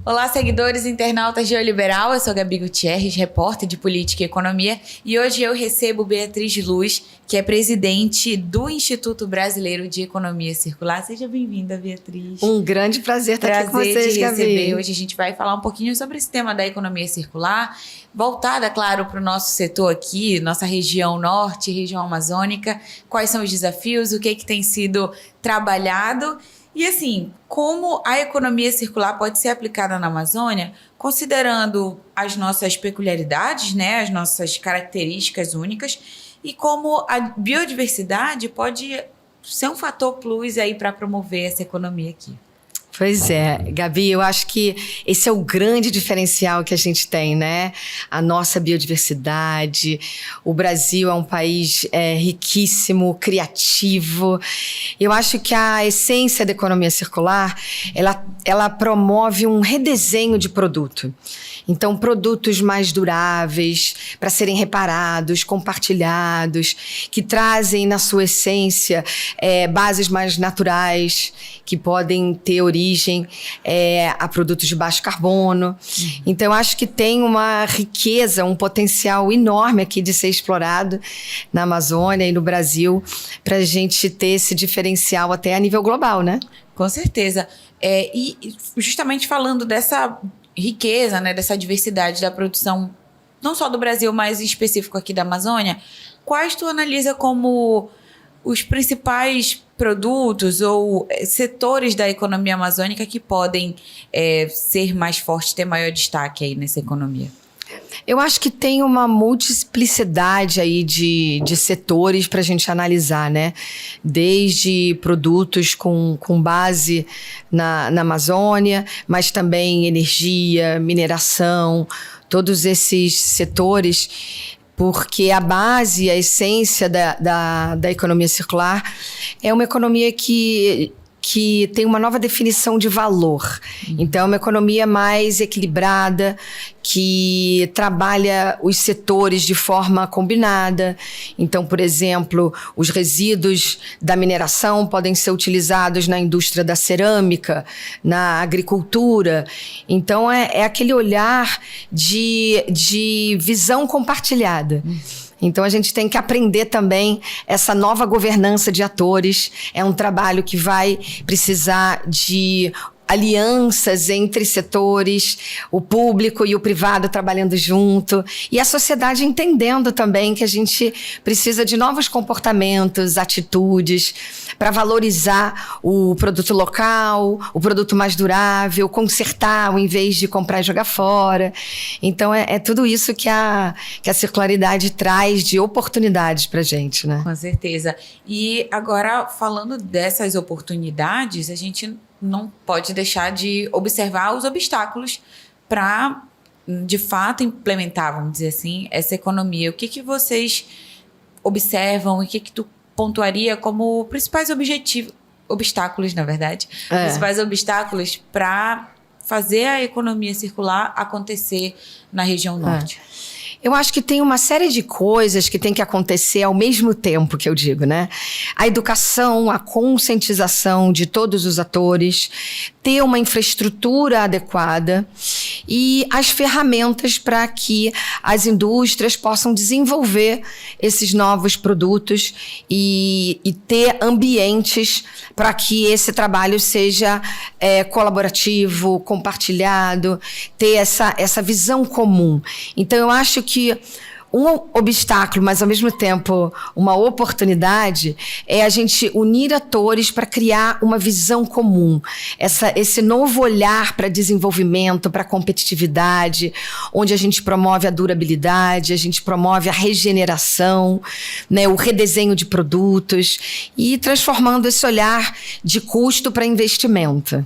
Olá, seguidores e internautas de O Liberal, eu sou Gabi Gutierrez, repórter de Política e Economia, e hoje eu recebo Beatriz Luz, que é presidente do Instituto Brasileiro de Economia Circular. Seja bem-vinda, Beatriz. Um grande prazer estar aqui com vocês, te Gabi. receber. Hoje a gente vai falar um pouquinho sobre esse tema da economia circular, voltada, claro, para o nosso setor aqui, nossa região norte, região amazônica, quais são os desafios, o que tem sido trabalhado. E assim, como a economia circular pode ser aplicada na Amazônia, considerando as nossas peculiaridades, né, as nossas características únicas, e como a biodiversidade pode ser um fator plus aí para promover essa economia aqui. Pois é, Gabi, eu acho que esse é o grande diferencial que a gente tem, né? A nossa biodiversidade. O Brasil é um país riquíssimo, criativo. Eu acho que a essência da economia circular, ela promove um redesenho de produto. Então, produtos mais duráveis, para serem reparados, compartilhados, que trazem na sua essência bases mais naturais, que podem ter origem a produtos de baixo carbono. Então, eu acho que tem uma riqueza, um potencial enorme aqui de ser explorado na Amazônia e no Brasil, para a gente ter esse diferencial até a nível global, né? Com certeza. E justamente falando dessa riqueza, né, dessa diversidade da produção, não só do Brasil, mas em específico aqui da Amazônia, quais tu analisa como os principais produtos ou setores da economia amazônica que podem ser mais fortes, ter maior destaque aí nessa economia? Eu acho que tem uma multiplicidade aí de setores para a gente analisar, né? Desde produtos com base na Amazônia, mas também energia, mineração, todos esses setores, porque a base, a essência da economia circular é uma economia que tem uma nova definição de valor. Então, é uma economia mais equilibrada, que trabalha os setores de forma combinada. Então, por exemplo, os resíduos da mineração podem ser utilizados na indústria da cerâmica, na agricultura. Então, é aquele olhar de visão compartilhada. Então, a gente tem que aprender também essa nova governança de atores. É um trabalho que vai precisar de alianças entre setores, o público e o privado trabalhando junto, e a sociedade entendendo também que a gente precisa de novos comportamentos, atitudes, para valorizar o produto local, o produto mais durável, consertar ao invés de comprar e jogar fora. Então, é tudo isso que a circularidade traz de oportunidades para a gente, né? Com certeza. E agora, falando dessas oportunidades, a gente não pode deixar de observar os obstáculos para, de fato, implementar, vamos dizer assim, essa economia. O que vocês observam e o que tu pontuaria como principais obstáculos, na verdade, principais obstáculos para fazer a economia circular acontecer na região norte? Eu acho que tem uma série de coisas que tem que acontecer ao mesmo tempo, que eu digo, né? A educação, a conscientização de todos os atores, ter uma infraestrutura adequada e as ferramentas para que as indústrias possam desenvolver esses novos produtos e ter ambientes para que esse trabalho seja colaborativo, compartilhado, ter essa visão comum. Então, eu acho que um obstáculo, mas ao mesmo tempo uma oportunidade, é a gente unir atores para criar uma visão comum. Esse novo olhar para desenvolvimento, para competitividade, onde a gente promove a durabilidade, a gente promove a regeneração, né, o redesenho de produtos e transformando esse olhar de custo para investimento.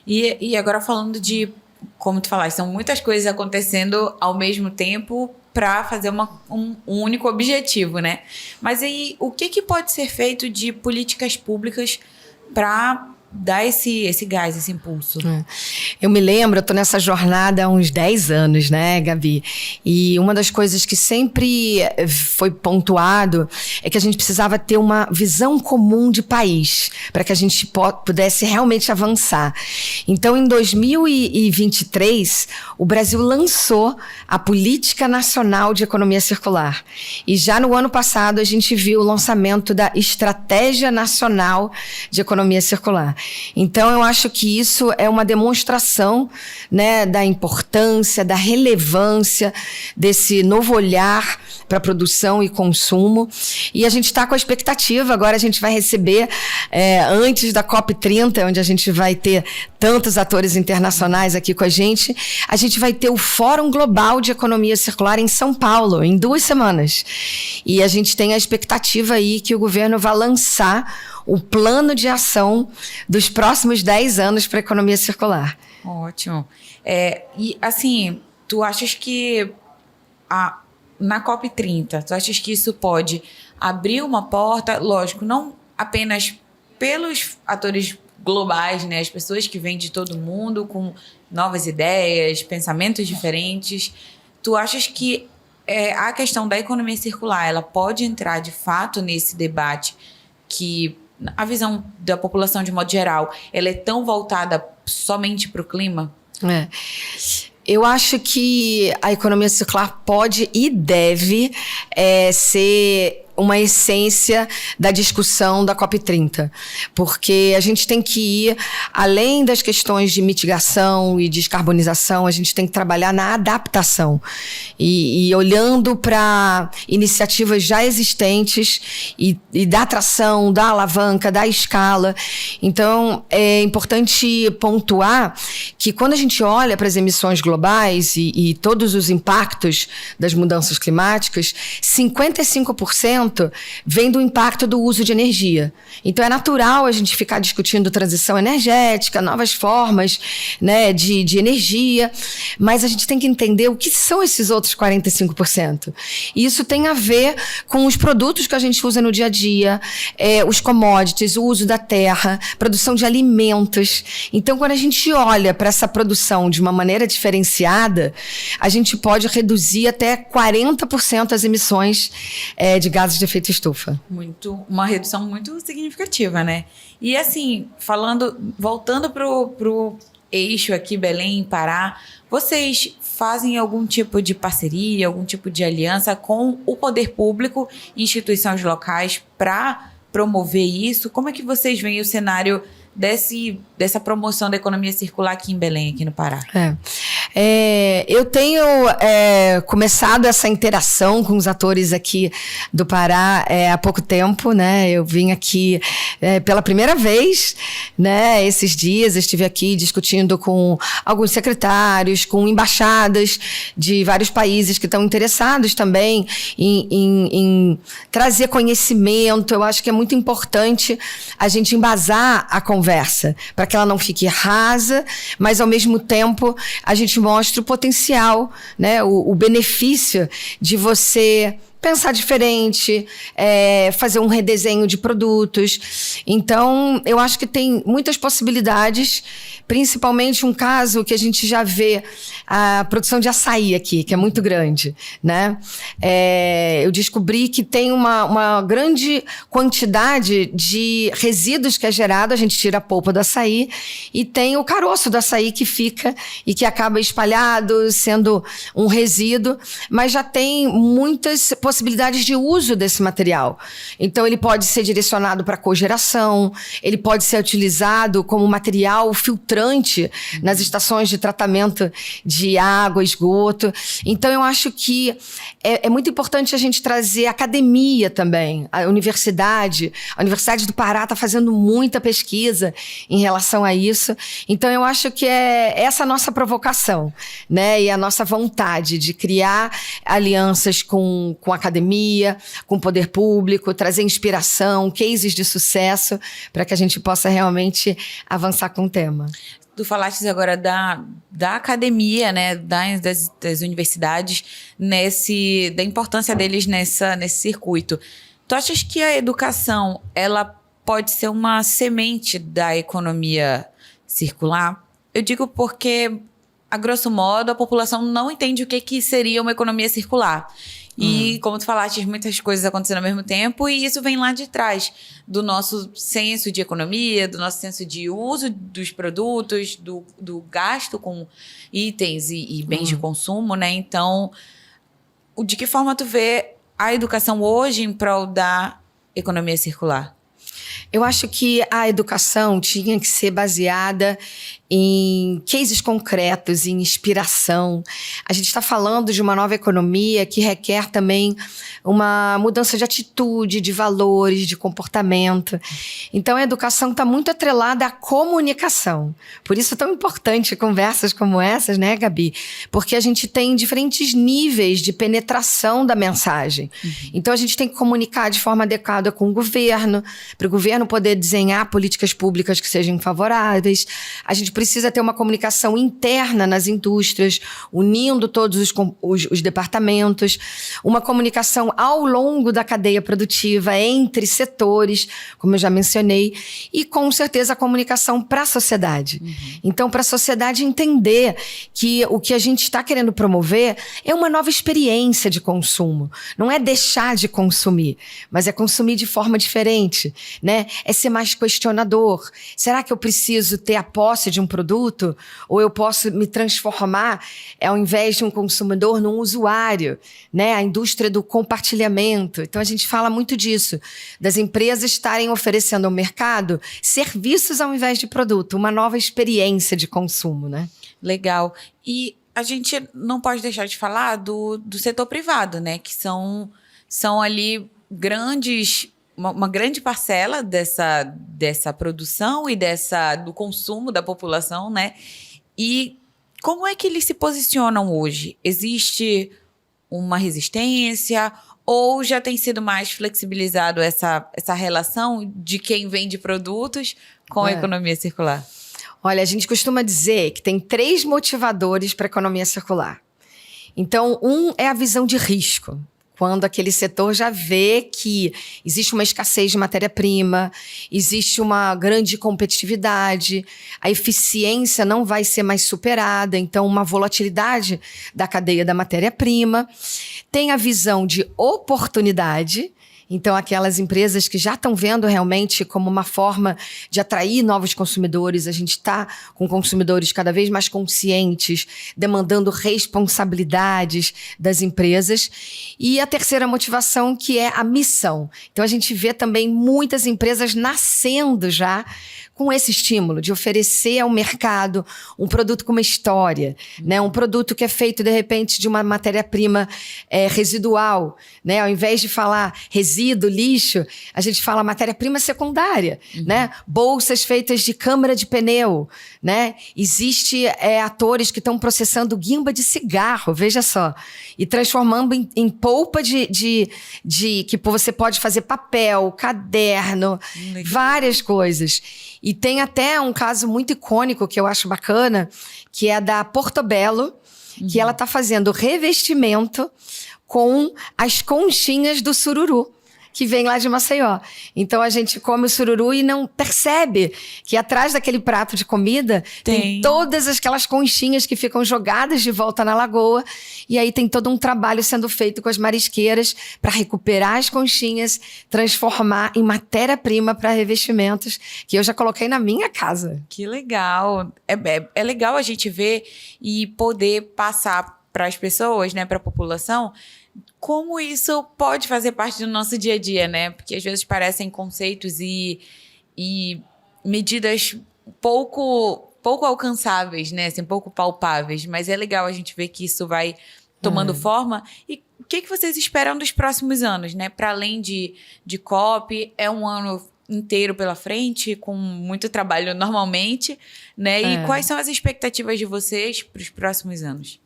E agora falando de, como tu falaste, são muitas coisas acontecendo ao mesmo tempo para fazer um único objetivo, né? Mas aí, o que pode ser feito de políticas públicas para dar esse gás, esse impulso. Eu me lembro, eu tô nessa jornada há uns 10 anos, né, Gabi? E uma das coisas que sempre foi pontuado é que a gente precisava ter uma visão comum de país para que a gente pudesse realmente avançar. Então, em 2023, o Brasil lançou a Política Nacional de Economia Circular. E já no ano passado, a gente viu o lançamento da Estratégia Nacional de Economia Circular. Então, eu acho que isso é uma demonstração, né, da importância, da relevância desse novo olhar para produção e consumo. E a gente está com a expectativa, agora a gente vai receber, antes da COP30, onde a gente vai ter tantos atores internacionais aqui com a gente vai ter o Fórum Global de Economia Circular em São Paulo, em 2 semanas. E a gente tem a expectativa aí que o governo vai lançar o plano de ação dos próximos 10 anos para a economia circular. Ótimo. E, assim, tu achas que na COP30, tu achas que isso pode abrir uma porta, lógico, não apenas pelos atores globais, né, as pessoas que vêm de todo mundo com novas ideias, pensamentos diferentes. Tu achas que a questão da economia circular, ela pode entrar de fato nesse debate que a visão da população de modo geral, ela é tão voltada somente para o clima? Eu acho que a economia circular pode e deve ser uma essência da discussão da COP30, porque a gente tem que ir além das questões de mitigação e descarbonização, a gente tem que trabalhar na adaptação e olhando para iniciativas já existentes e da atração, da alavanca, da escala. Então, é importante pontuar que quando a gente olha para as emissões globais e todos os impactos das mudanças climáticas, 55% vem do impacto do uso de energia. Então, é natural a gente ficar discutindo transição energética, novas formas, né, de energia, mas a gente tem que entender o que são esses outros 45%. E isso tem a ver com os produtos que a gente usa no dia a dia, os commodities, o uso da terra, produção de alimentos. Então, quando a gente olha para essa produção de uma maneira diferenciada, a gente pode reduzir até 40% as emissões de gases de efeito estufa. Uma redução muito significativa, né? E assim, voltando pro eixo aqui, Belém, Pará, vocês fazem algum tipo de parceria, algum tipo de aliança com o poder público e instituições locais para promover isso? Como é que vocês veem o cenário dessa promoção da economia circular aqui em Belém, aqui no Pará? Eu tenho começado essa interação com os atores aqui do Pará há pouco tempo, né? Eu vim aqui pela primeira vez, né? Esses dias eu estive aqui discutindo com alguns secretários, com embaixadas de vários países que estão interessados também em trazer conhecimento. Eu acho que é muito importante a gente embasar a conversa para que ela não fique rasa, mas ao mesmo tempo a gente mostra o potencial, né, o benefício de você pensar diferente, fazer um redesenho de produtos. Então, eu acho que tem muitas possibilidades, principalmente um caso que a gente já vê, a produção de açaí aqui, que é muito grande, né? Eu descobri que tem uma grande quantidade de resíduos que é gerado, a gente tira a polpa do açaí, e tem o caroço do açaí que fica e que acaba espalhado, sendo um resíduo, mas já tem muitas possibilidades de uso desse material. Então, ele pode ser direcionado para cogeração, ele pode ser utilizado como material filtrante nas estações de tratamento de água, esgoto. Então, eu acho que é muito importante a gente trazer academia também, a Universidade do Pará está fazendo muita pesquisa em relação a isso. Então, eu acho que é essa a nossa provocação, né? E a nossa vontade de criar alianças com a academia, com o poder público, trazer inspiração, cases de sucesso, para que a gente possa realmente avançar com o tema. Tu falaste agora da academia, né, das universidades, da importância deles nesse circuito. Tu achas que a educação, ela pode ser uma semente da economia circular? Eu digo porque, a grosso modo, a população não entende o que seria uma economia circular. E, como tu falaste, muitas coisas acontecendo ao mesmo tempo, e isso vem lá de trás do nosso senso de economia, do nosso senso de uso dos produtos, do gasto com itens e bens de consumo, né? Então, de que forma tu vê a educação hoje em prol da economia circular? Eu acho que a educação tinha que ser baseada em cases concretos, em inspiração. A gente está falando de uma nova economia que requer também uma mudança de atitude, de valores, de comportamento. Então, a educação está muito atrelada à comunicação. Por isso é tão importante conversas como essas, né, Gabi? Porque a gente tem diferentes níveis de penetração da mensagem. Então, a gente tem que comunicar de forma adequada com o governo, para o governo poder desenhar políticas públicas que sejam favoráveis. A gente precisa ter uma comunicação interna nas indústrias, unindo todos os departamentos, uma comunicação ao longo da cadeia produtiva, entre setores, como eu já mencionei, e com certeza a comunicação para a sociedade. Então, para a sociedade entender que o que a gente está querendo promover é uma nova experiência de consumo. Não é deixar de consumir, mas é consumir de forma diferente, né? É ser mais questionador. Será que eu preciso ter a posse de um produto? Ou eu posso me transformar, ao invés de um consumidor, num usuário, né? A indústria do compartilhamento. Então, a gente fala muito disso, das empresas estarem oferecendo ao mercado serviços ao invés de produto, uma nova experiência de consumo, né? Legal. E a gente não pode deixar de falar do setor privado, né? Que são ali uma grande parcela dessa produção e do consumo da população, né? E como é que eles se posicionam hoje? Existe uma resistência ou já tem sido mais flexibilizado essa relação de quem vende produtos com a economia circular? Olha, a gente costuma dizer que tem 3 motivadores para a economia circular. Então, um é a visão de risco. Quando aquele setor já vê que existe uma escassez de matéria-prima, existe uma grande competitividade, a eficiência não vai ser mais superada, então uma volatilidade da cadeia da matéria-prima. Tem a visão de oportunidade. Então, aquelas empresas que já estão vendo realmente como uma forma de atrair novos consumidores, a gente está com consumidores cada vez mais conscientes, demandando responsabilidades das empresas. E a terceira motivação, que é a missão. Então, a gente vê também muitas empresas nascendo já com esse estímulo de oferecer ao mercado um produto com uma história, né? Um produto que é feito, de repente, de uma matéria-prima residual, né? Ao invés de falar resíduo, lixo, a gente fala matéria-prima secundária, né? Bolsas feitas de câmara de pneu, né? Existe atores que estão processando guimba de cigarro, veja só, e transformando em polpa de que você pode fazer papel, caderno, várias coisas. E tem até um caso muito icônico que eu acho bacana, que é da Portobello, que ela está fazendo revestimento com as conchinhas do sururu, que vem lá de Maceió. Então, a gente come o sururu e não percebe que atrás daquele prato de comida tem todas aquelas conchinhas que ficam jogadas de volta na lagoa. E aí tem todo um trabalho sendo feito com as marisqueiras para recuperar as conchinhas, transformar em matéria-prima para revestimentos, que eu já coloquei na minha casa. Que legal! É legal a gente ver e poder passar para as pessoas, né, para a população, como isso pode fazer parte do nosso dia a dia, né? Porque às vezes parecem conceitos e medidas pouco alcançáveis, né? Assim, pouco palpáveis. Mas é legal a gente ver que isso vai tomando forma. E o que vocês esperam dos próximos anos, né? Para além de COP, é um ano inteiro pela frente, com muito trabalho normalmente, né? E quais são as expectativas de vocês para os próximos anos?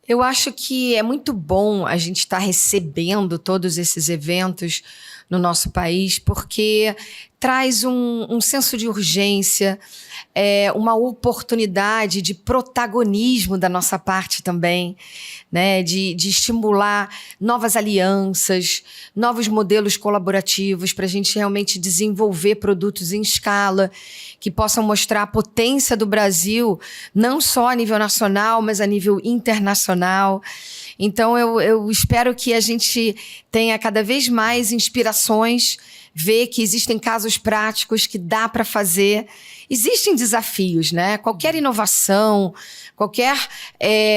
Eu acho que é muito bom a gente estar recebendo todos esses eventos no nosso país, porque traz um senso de urgência, uma oportunidade de protagonismo da nossa parte também, né? De estimular novas alianças, novos modelos colaborativos para a gente realmente desenvolver produtos em escala que possam mostrar a potência do Brasil, não só a nível nacional, mas a nível internacional. Então, eu espero que a gente tenha cada vez mais inspirações, ver que existem casos práticos que dá para fazer. Existem desafios, né? Qualquer inovação, qualquer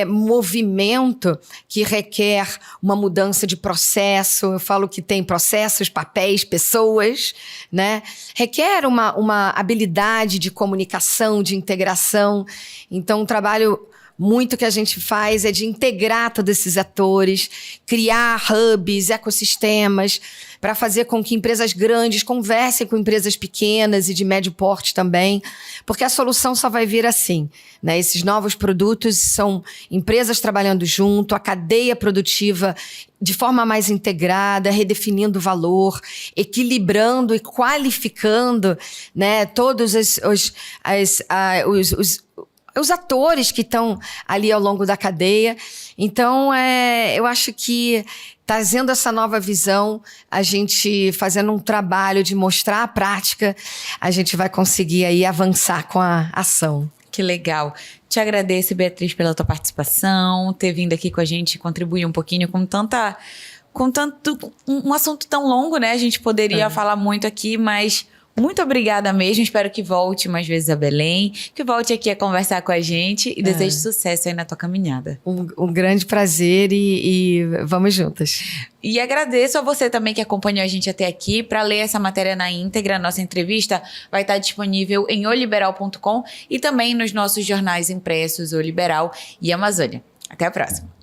movimento que requer uma mudança de processo, eu falo que tem processos, papéis, pessoas, né? Requer uma habilidade de comunicação, de integração. Então, um trabalho muito que a gente faz é de integrar todos esses atores, criar hubs, ecossistemas, para fazer com que empresas grandes conversem com empresas pequenas e de médio porte também, porque a solução só vai vir assim, né? Esses novos produtos são empresas trabalhando junto, a cadeia produtiva de forma mais integrada, redefinindo o valor, equilibrando e qualificando, né, todos os atores que estão ali ao longo da cadeia. Então, eu acho que trazendo essa nova visão, a gente fazendo um trabalho de mostrar a prática, a gente vai conseguir aí avançar com a ação. Que legal. Te agradeço, Beatriz, pela tua participação, ter vindo aqui com a gente, contribuir um pouquinho com um assunto tão longo, né? A gente poderia falar muito aqui, mas muito obrigada mesmo. Espero que volte mais vezes a Belém, que volte aqui a conversar com a gente e desejo sucesso aí na tua caminhada. Um grande prazer e vamos juntas. E agradeço a você também que acompanhou a gente até aqui. Para ler essa matéria na íntegra, nossa entrevista vai estar disponível em oliberal.com e também nos nossos jornais impressos, O Liberal e Amazônia. Até a próxima.